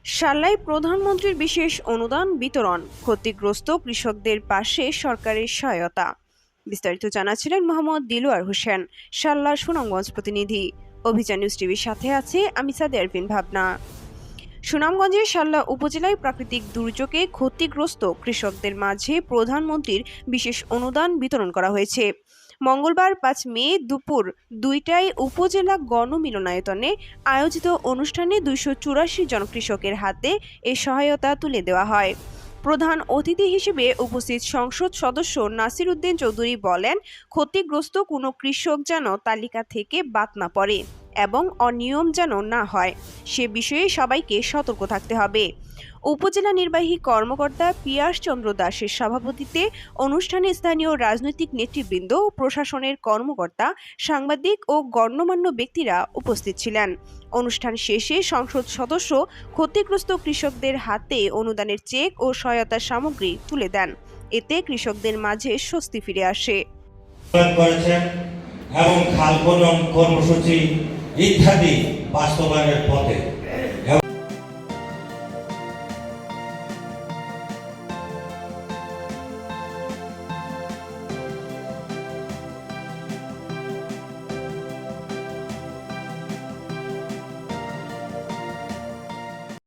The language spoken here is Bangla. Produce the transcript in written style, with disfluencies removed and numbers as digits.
সাল্লায় প্রধানমন্ত্রীর বিশেষ অনুদান বিতরণ, ক্ষতিগ্রস্ত কৃষকদের পাশে সরকারের সহায়তা। বিস্তারিত জানাচ্ছিলেন মোহাম্মদ দিলওয়ার হোসেন, সাল্লা সুনামগঞ্জ প্রতিনিধি। অভিযান নিউজ টিভির সাথে আছে আমি সাদে আরফিন ভাবনা। সুনামগঞ্জের সাল্লা উপজেলায় প্রাকৃতিক দুর্যোগে ক্ষতিগ্রস্ত কৃষকদের মাঝে প্রধানমন্ত্রীর বিশেষ অনুদান বিতরণ করা হয়েছে। মঙ্গলবার ৫ মে দুপুর ২টায় উপজেলা গণমিলনায়তনে আয়োজিত অনুষ্ঠানে ২৮৪ জন কৃষকের হাতে এ সহায়তা তুলে দেওয়া হয়। প্রধান অতিথি হিসেবে উপস্থিত সংসদ সদস্য নাসির উদ্দিন চৌধুরী বলেন, ক্ষতিগ্রস্ত কোনো কৃষক যেন তালিকা থেকে বাদ না পড়ে এবং অনিয়ম যেন না হয় সে বিষয়ে সবাইকে সতর্ক থাকতে হবে। উপজেলা নির্বাহী কর্মকর্তা পিয়াস চন্দ্র দাসের সভাপতিত্বে অনুষ্ঠানে স্থানীয় রাজনৈতিক নেতৃবৃন্দ, প্রশাসনের কর্মকর্তা, সাংবাদিক ও গণ্যমান্য ব্যক্তিরা উপস্থিত ছিলেন। অনুষ্ঠান শেষে সংসদ সদস্য ক্ষতিগ্রস্ত কৃষকদের হাতে অনুদানের চেক ও সহায়তা সামগ্রী তুলে দেন। এতে কৃষকদের মাঝে স্বস্তি ফিরে আসে। এবং খাল খনন কর্মসূচি ইত্যাদি বাস্তবায়নের পথে